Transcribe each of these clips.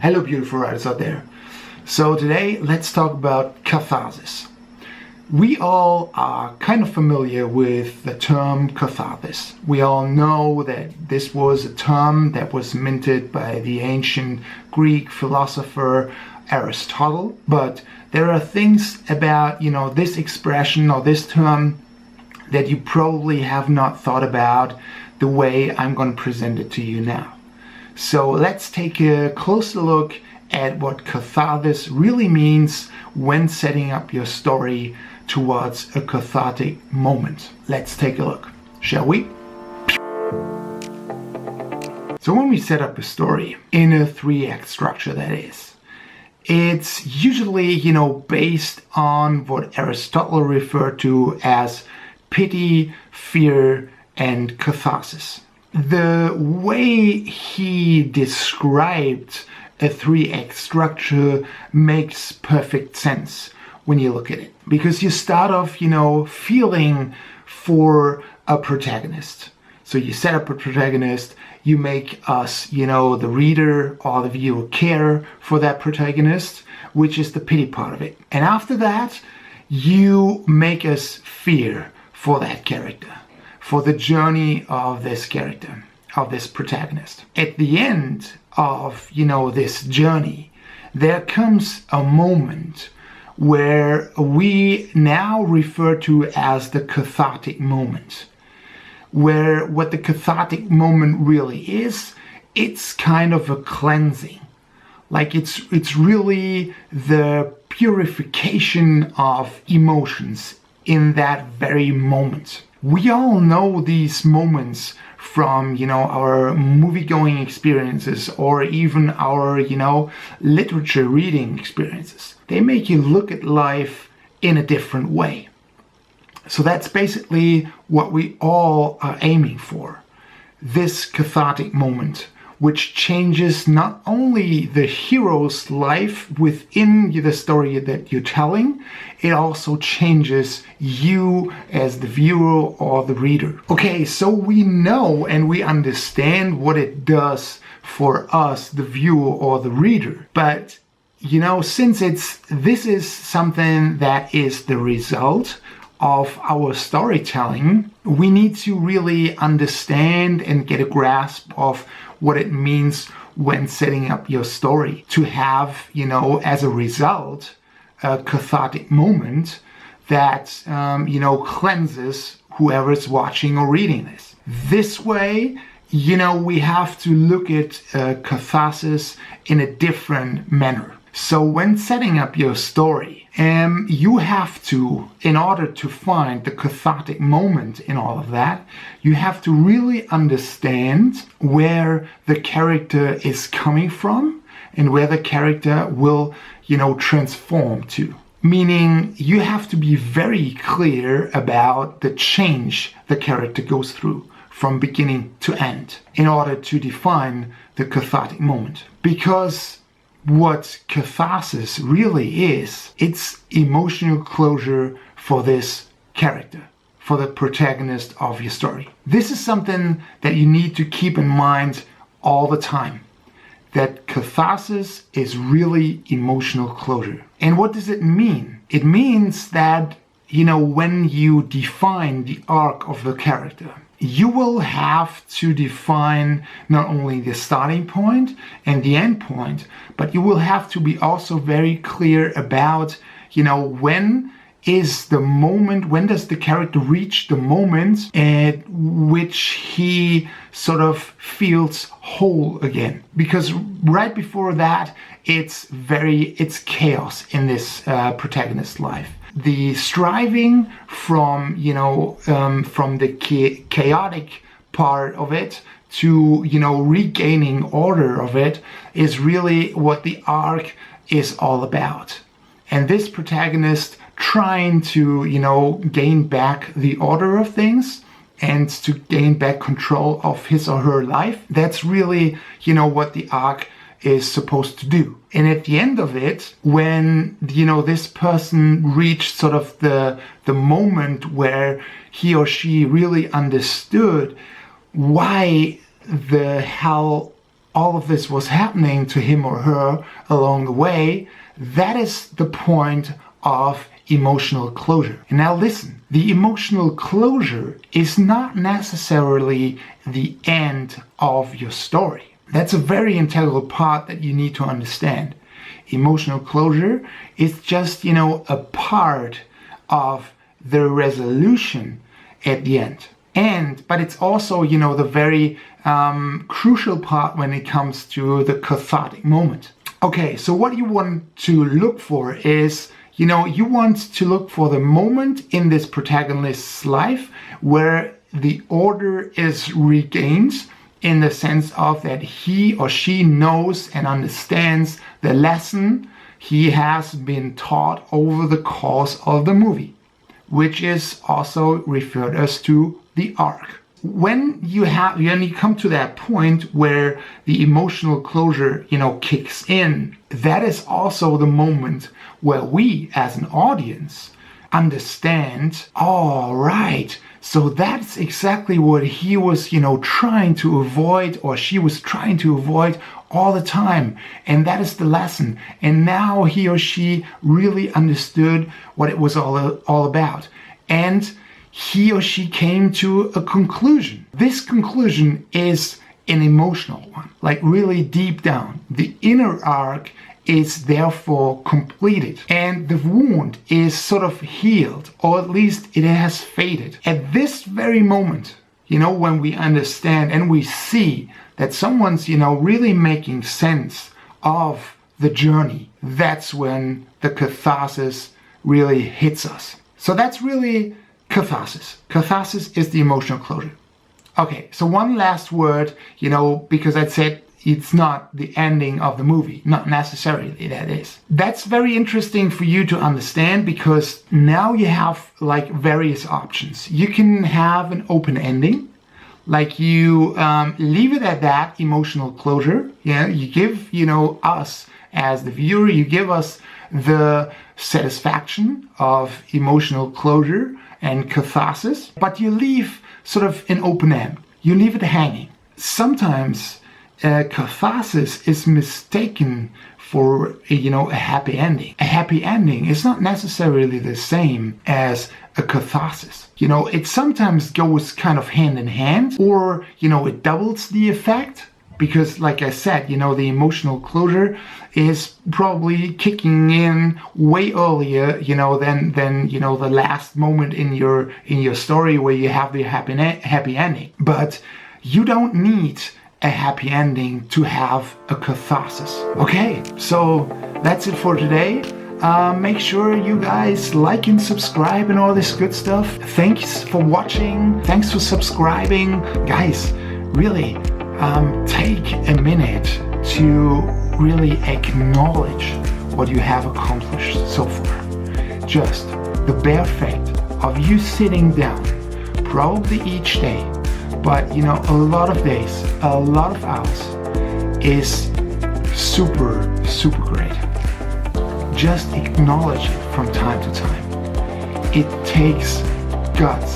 Hello beautiful writers out there. So today let's talk about catharsis. We all are kind of familiar with the term catharsis. We all know that this was a term that was minted by the ancient Greek philosopher Aristotle, but there are things about, this expression or this term that you probably have not thought about the way I'm going to present it to you now. So let's take a closer look at what catharsis really means when setting up your story towards a cathartic moment. Let's take a look, shall we? So when we set up a story in a 3-act structure, that is, it's usually, based on what Aristotle referred to as pity, fear, and catharsis. The way he described a 3-act structure makes perfect sense when you look at it. Because you start off, feeling for a protagonist. So you set up a protagonist, you make us, the reader or the viewer care for that protagonist, which is the pity part of it. And after that, you make us fear for that character, for the journey of this character, of this protagonist. At the end of, this journey, there comes a moment where we now refer to as the cathartic moment. Where what the cathartic moment really is, it's kind of a cleansing. Like it's really the purification of emotions in that very moment. We all know these moments from, our movie-going experiences or even our, literature reading experiences. They make you look at life in a different way. So that's basically what we all are aiming for. This cathartic moment, which changes not only the hero's life within the story that you're telling, it also changes you as the viewer or the reader. Okay, so we know and we understand what it does for us, the viewer or the reader. But, since this is something that is the result of our storytelling, we need to really understand and get a grasp of what it means when setting up your story to have, as a result, a cathartic moment that, cleanses whoever is watching or reading this. This way, we have to look at catharsis in a different manner. So when setting up your story, you have to, in order to find the cathartic moment in all of that, you have to really understand where the character is coming from and where the character will, transform to. Meaning you have to be very clear about the change the character goes through from beginning to end in order to define the cathartic moment. Because what catharsis really is, it's emotional closure for this character, for the protagonist of your story. This is something that you need to keep in mind all the time, that catharsis is really emotional closure. And what does it mean? It means that, when you define the arc of the character, you will have to define not only the starting point and the end point, but you will have to be also very clear about, when is the moment, when does the character reach the moment at which he sort of feels whole again. Because right before that, it's chaos in this protagonist's life. The striving from, from the chaotic part of it to, regaining order of it is really what the arc is all about. And this protagonist trying to, gain back the order of things and to gain back control of his or her life, that's really, what the arc is supposed to do. And at the end of it, when, this person reached sort of the moment where he or she really understood why the hell all of this was happening to him or her along the way, that is the point of emotional closure. And now listen, the emotional closure is not necessarily the end of your story. That's a very integral part that you need to understand. Emotional closure is just, a part of the resolution at the end. But it's also, the very crucial part when it comes to the cathartic moment. Okay, so what you want to look for is, you want to look for the moment in this protagonist's life where the order is regained, in the sense of that he or she knows and understands the lesson he has been taught over the course of the movie, which is also referred as to the arc. When you come to that point where the emotional closure, kicks in, that is also the moment where we as an audience understand, all right, so that's exactly what he was, trying to avoid, or she was trying to avoid all the time. And that is the lesson. And now he or she really understood what it was all about. And he or she came to a conclusion. This conclusion is an emotional one, like really deep down. The inner arc is therefore completed, and the wound is sort of healed, or at least it has faded. At this very moment, when we understand and we see that someone's, really making sense of the journey, that's when the catharsis really hits us. So that's really catharsis. Catharsis is the emotional closure. Okay, so one last word, because I said it's not the ending of the movie. Not necessarily, that is. That's very interesting for you to understand, because now you have like various options. You can have an open ending, like you leave it at that emotional closure. Yeah, you give, us as the viewer, you give us the satisfaction of emotional closure and catharsis, but you leave sort of an open end. You leave it hanging. Sometimes catharsis is mistaken for a happy ending. A happy ending is not necessarily the same as a catharsis. It sometimes goes kind of hand in hand, or it doubles the effect, because like I said, the emotional closure is probably kicking in way earlier, than the last moment in your story where you have the happy ending. But you don't need a happy ending to have a catharsis. Okay, so that's it for today. Make sure you guys like and subscribe and all this good stuff. Thanks for watching. Thanks for subscribing. Guys, really, take a minute to really acknowledge what you have accomplished so far. Just the bare fact of you sitting down, probably each day, but a lot of days, a lot of hours, is super great. Just acknowledge it from time to time. It takes guts.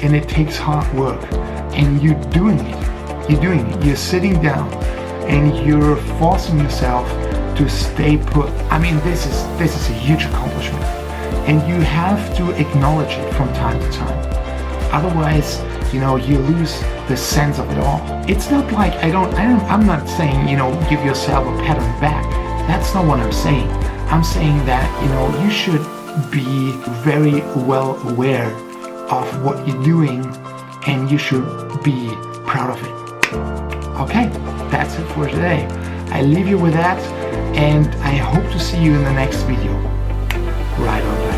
And it takes hard work. And you're doing it. You're sitting down and you're forcing yourself to stay put. I mean, this is a huge accomplishment. And you have to acknowledge it from time to time. Otherwise, you lose the sense of it all. It's not like I'm not saying, give yourself a pat on the back. That's not what I'm saying. I'm saying that, you should be very well aware of what you're doing, and you should be proud of it. Okay, that's it for today. I leave you with that, and I hope to see you in the next video. Right on.